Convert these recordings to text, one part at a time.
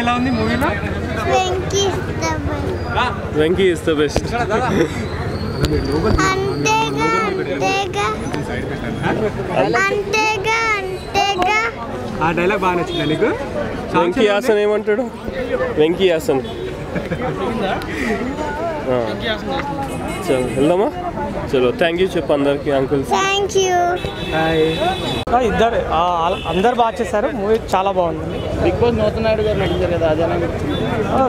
ఎలా ఉంది మూవీలో? Venky is the best. ఆ డైలాగ్ బాగా నచ్చిందా నీకు? వెంకీ హాసన్ ఏమంటాడు? వెంకీ హాసన్ చలో వెళ్దామా? చలో థ్యాంక్ యూ చెప్పు అందరికి అంకుల్స్. ఇద్దరు అందరు బాగా చేశారు. మూవీ చాలా బాగుంది. బిగ్ బాస్ నూతన్ నాయుడు గారు నటించారు కదా, అదే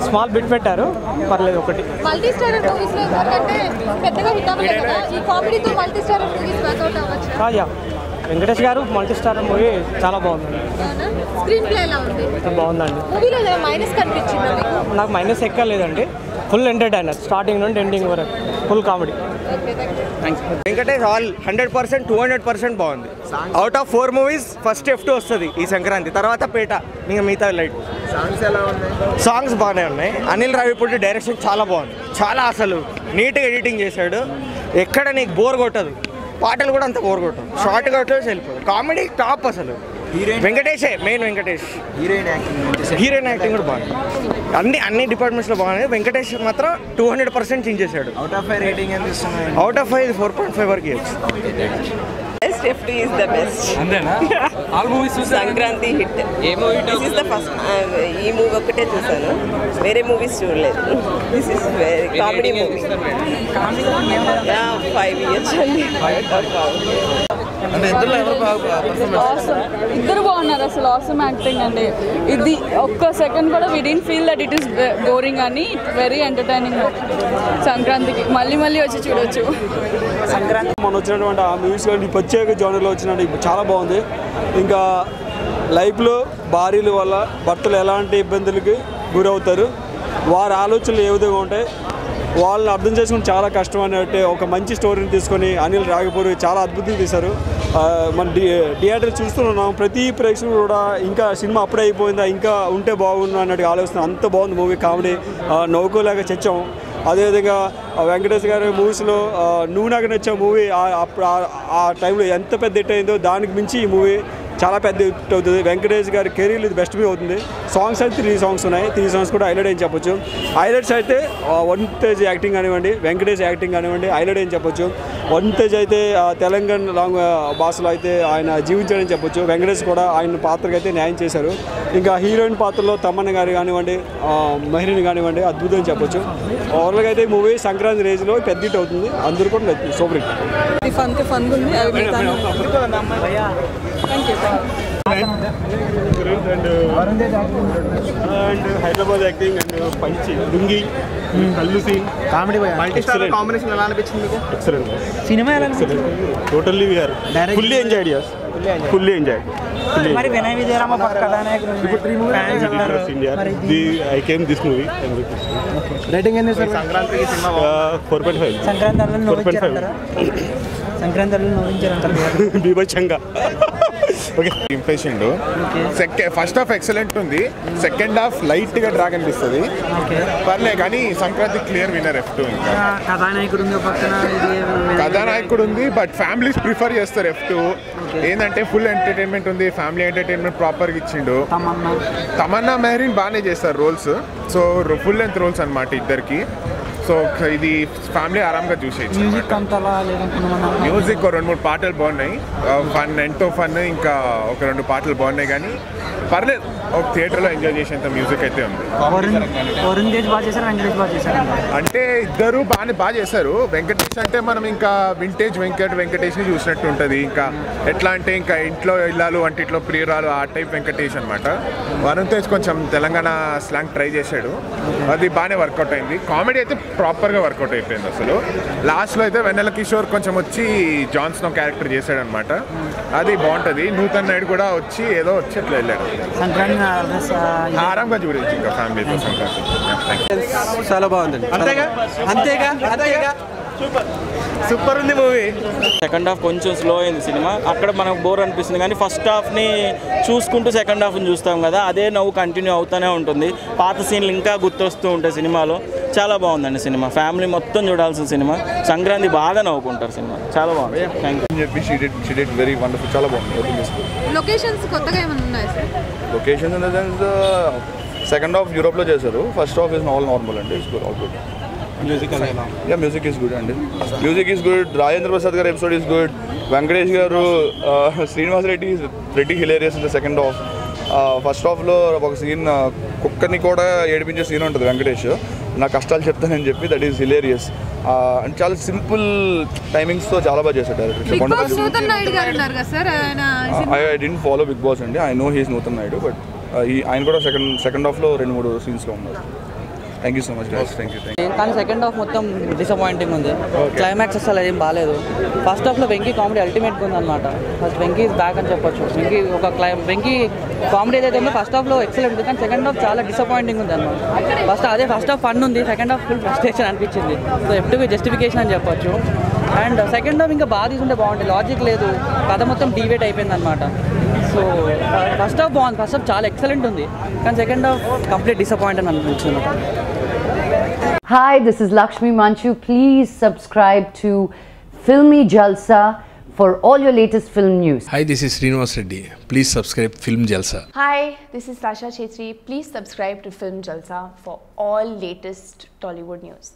స్మాల్ బిట్ పెట్టారు, పర్లేదు. ఒకటి మల్టీ స్టారర్ మూవీస్ లో ఎందుకంటే పెద్దగా హిట్ అవ్వలేదు కదా, ఈ కామెడీతో మల్టీ స్టారర్ మూవీస్ వర్కౌట్ అవ్వచ్చు. యా వెంకటేష్ గారు మల్టీ స్టార్ మూవీ చాలా బాగుంది. స్క్రీన్ ప్లే ఎలా ఉంది? బాగుందండి. మూవీలో ఏదైనా మైనస్ కనిపించిందా మీకు? నాకు మైనస్ ఎక్కలేదండి. ఫుల్ ఎంటర్టైనర్, స్టార్టింగ్ నుండి ఎండింగ్ వరకు ఫుల్ కామెడీ. వెంకటేష్ ఆల్ 100% 200% బాగుంది. Out of 4 movies first F2 వస్తుంది ఈ సంక్రాంతి, తర్వాత పేట, ఇంకా మిగతా లైట్. సాంగ్స్ ఎలా ఉన్నాయి? సాంగ్స్ బాగానే ఉన్నాయి. అనిల్ రావిపూడి డైరెక్షన్ చాలా బాగుంది. చాలా అసలు నీట్గా ఎడిటింగ్ చేశాడు. ఎక్కడ నీకు బోర్ కొట్టదు. పాటలు కూడా అంత బోర్ కొట్టదు. షార్ట్ కొట్టేసి వెళ్ళిపోదు. కామెడీ టాప్ అసలు. వెంకటేషే మెయిన్. వెంకటేష్ హీరోయిన్ యాక్టింగ్ కూడా బాగుంది. అన్ని డిపార్ట్మెంట్స్లో బాగున్నాయి. వెంకటేష్ మాత్రం 200% చేంజ్ చేశాడు. అవుట్ ఆఫ్ 5 రేటింగ్ ఎంత ఇస్తున్నారు? అవుట్ ఆఫ్ 5 4.5 వరకు ఇవ్వచ్చు. F2 is the best. అంతేనా? ఆల్ మూవీస్ చూసారా? Sankranti hit. A movie? This is the first. ఈ మూవీ ఒక్కటే చూసాను, వేరే మూవీస్ చూడలేదు. This is very comedy movie. 5 years అండి. అంటే ఇద్దరు ఎవరు ఇద్దరు బాగున్నారు అసలు. ఆసమ్ యాక్టింగ్ అండి. ఇది ఒక్క సెకండ్ కూడా we didn't feel that it is boring అని. Very entertaining. సంక్రాంతికి మళ్ళీ మళ్ళీ వచ్చి చూడొచ్చు. సంక్రాంతి మొన్న వచ్చినటువంటి ఆ మూవీస్ కానీ ప్రత్యేక జోనర్లో వచ్చినట్టు చాలా బాగుంది. ఇంకా లైఫ్లో భార్యల వల్ల భర్తలు ఎలాంటి ఇబ్బందులకి గురవుతారు, వారి ఆలోచనలు ఏ విధంగా ఉంటాయి, వాళ్ళని అర్థం చేసుకుని చాలా కష్టం అన్నట్టు ఒక మంచి స్టోరీని తీసుకొని అనిల్ రావిపూడి చాలా అద్భుతంగా తీశారు. మన థియేటర్ చూస్తున్నాం. ప్రతి ప్రేక్షకులు కూడా ఇంకా సినిమా అప్పుడే అయిపోయిందా, ఇంకా ఉంటే బాగుండు అన్నట్టు ఆలోచన. అంత బాగుంది మూవీ. కామెడీ నవ్వుకోలేక చచ్చాం. అదేవిధంగా వెంకటేష్ గారి మూవీస్లో నువ్వు నాకు నచ్చే మూవీ అప్పుడు ఆ టైంలో ఎంత పెద్ద హిట్ అయిందో దానికి మించి ఈ మూవీ చాలా పెద్ద హిట్ అవుతుంది. వెంకటేష్ గారి కెరీర్ ఇది బెస్ట్ మూవీ అవుతుంది. సాంగ్స్ అయితే 3 సాంగ్స్ ఉన్నాయి. 3 సాంగ్స్ కూడా హైలైట్ అని చెప్పొచ్చు. హైలైట్స్ అయితే వన్ తేజ్ యాక్టింగ్ కానివ్వండి, వెంకటేష్ యాక్టింగ్ కానివ్వండి, హైలైట్ అని చెప్పొచ్చు. వన్ తేజ్ అయితే తెలంగాణ లాంగ్ భాషలో అయితే ఆయన జీవించాడని చెప్పొచ్చు. వెంకటేష్ కూడా ఆయన పాత్రకి అయితే న్యాయం చేశారు. ఇంకా హీరోయిన్ పాత్రలో తమన్నా గారు కానివ్వండి, మహిళని కానివ్వండి, అద్భుతం అని చెప్పొచ్చు. ఓవరాల్గా అయితే ఈ మూవీ సంక్రాంతి రేంజ్లో పెద్ద హిట్ అవుతుంది. అందరూ కూడా సూపర్ హిట్. ఫన్ ఉంది. అండ్ హైదరాబాద్ యాక్టింగ్ అండ్ పంచి లుంగి కల్లు scene comedy multi star combination ఎలా అనిపించింది మీకు? ఎక్సలెంట్. సినిమా ఎలా totally we are fully enjoyed. Yes, fully enjoyed. మరి వినయ్ విజయరామ కథానాయకుడు I came this movie. Rating ఎంత ఇస్తారు సంక్రాంతికి సినిమా? 4.5. సంక్రాంతిలో నవ్వించారంటారు బీభత్సంగా. ఇంప్రెషన్. ఫస్ట్ హాఫ్ ఎక్సలెంట్ ఉంది. సెకండ్ హాఫ్ లైట్ గా డ్రాగ్ అనిపిస్తుంది. పర్లే కానీ సంక్రాంతి క్లియర్ విన్నర్ F2. ఇంకా కథానాయకుడు ఉంది, బట్ ఫ్యామిలీస్ ప్రిఫర్ చేస్తారు F2. ఏంటంటే ఫుల్ ఎంటర్టైన్మెంట్ ఉంది, ఫ్యామిలీ ఎంటర్టైన్మెంట్ ప్రాపర్గా ఇచ్చిండు. తమన్నా మెహరీన్ బాగానే చేస్తారు roles. So full length roles అనమాట ఇద్దరికి. సో ఇది ఫ్యామిలీ ఆరామ్గా చూసేయచ్చు. మ్యూజిక్ 2-3 పాటలు బాగున్నాయి. ఫన్, ఎంతో ఫన్. ఇంకా 1-2 పాటలు బాగున్నాయి కానీ పర్లేదు. ఒక థియేటర్లో ఎంజాయ్ చేసేంత మ్యూజిక్ అయితే ఉంది. అంటే ఇద్దరు బాగా చేశారు. వెంకటేష్ అంటే మనం ఇంకా వింటేజ్ వెంకటేష్ని చూసినట్టు ఉంటుంది. ఇంకా ఎట్లా అంటే ఇంకా ఇంట్లో ఇల్లాలు వంటిట్లో ప్రియురాలు ఆ టైప్ వెంకటేష్ అనమాట. వరుణ్ తేజ్ కొంచెం తెలంగాణ స్లాంగ్ ట్రై చేశాడు, అది బాగానే వర్కౌట్ అయింది. కామెడీ అయితే ప్రాపర్గా వర్కౌట్ అయిపోయింది. అసలు లాస్ట్లో అయితే వెన్నెల కిషోర్ కొంచెం వచ్చి జాన్స్నో క్యారెక్టర్ చేశాడు అనమాట. అది బాగుంటుంది. నూతన్ నాయుడు కూడా వచ్చి ఏదో వచ్చి అట్లా వెళ్ళాడు. ఆరాంగా చూడొచ్చు ఇంకా ఫ్యామిలీతో సంక్రాంతి. చాలా బాగుందండి. అంతేగా సూపర్ ఉంది మూవీ. సెకండ్ హాఫ్ కొంచెం స్లో అయింది సినిమా. అక్కడ మనకు బోర్ అనిపిస్తుంది కానీ ఫస్ట్ హాఫ్ని చూసుకుంటూ సెకండ్ హాఫ్ని చూస్తాం కదా, అదే నవ్వు కంటిన్యూ అవుతూనే ఉంటుంది. పాత సీన్లు ఇంకా గుర్తొస్తూ ఉంటాయి సినిమాలో. చాలా బాగుందండి సినిమా. ఫ్యామిలీ మొత్తం చూడాల్సిన సినిమా. సంక్రాంతి బాగా నవ్వుకుంటారు సినిమా. చాలా బాగుంది. Thank you. చెప్పి షీ డిడ్ వెరీ వండర్ఫుల్. చాలా బాగుంది. లొకేషన్స్ కొత్తగా ఏమైనా ఉన్నాయి sir? Location in the sense second half యూరోప్లో చేశారు. First half is all normal అండి. It's all good. Music is good అండి. Music is good. Rajendra Prasad గారు ఎపిసోడ్ ఈస్ గుడ్. వెంకటేష్ గారు, Srinivas Reddy hilarious in the second half. First హాఫ్లో ఒక సీన్ కుక్కని కూడా ఏడిపించే సీన్ ఉంటుంది వెంకటేష్. నా కష్టాలు చెప్తానని చెప్పి, దట్ ఈస్ హిలేరియస్. అండ్ చాలా సింపుల్ టైమింగ్స్తో చాలా బాగా చేశాడు director. I didn't follow Big Boss అండి. I know he's Nutan Naidu, but ఆయన కూడా సెకండ్ హాఫ్లో 2-3 సీన్స్లో ఉన్నారు. Thank you so much guys. Thank you. కానీ సెకండ్ హాఫ్ మొత్తం డిసప్పాయింటింగ్ ఉంది. క్లైమాక్స్ అసలు ఏం బాగాలేదు. ఫస్ట్ హాఫ్లో వెంకీ కామెడీ అల్టిమేట్గా ఉందన్నమాట. ఫస్ట్ వెంకీ ఈజ్ బ్యాక్ అని చెప్పొచ్చు. వెంకీ కామెడీ ఏదైతే ఉందో ఫస్ట్ హాఫ్లో ఎక్సలెంట్ ఉంది, కానీ సెకండ్ హాఫ్ చాలా డిసప్పాయింటింగ్ ఉంది అనమాట. ఫస్ట్ హాఫ్ ఫన్ ఉంది, సెకండ్ హాఫ్ ఫుల్ ఫ్రస్ట్రేషన్ అనిపించింది. సో ఎఫ్టీవీ జస్టిఫికేషన్ అని చెప్పొచ్చు. అండ్ సెకండ్ హాఫ్ ఇంకా బాగా తీసుంటే బాగుంటుంది. లాజిక్ లేదు, కథ మొత్తం డివేట్ అయిపోయింది అనమాట. సో ఫస్ట్ హాఫ్ బాగుంది, ఫస్ట్ హాఫ్ చాలా ఎక్సలెంట్ ఉంది, కానీ సెకండ్ హాఫ్ కంప్లీట్ డిసప్పాయింట్ అని అనిపించింది. Hi, this is Lakshmi Manchu. Please subscribe to Filmy Jalsa for all your latest film news. Hi, this is Srinivas Reddy. Please subscribe Film Jalsa. Hi, this is Sasha Chetri. Please subscribe to Film Jalsa for all latest Tollywood news.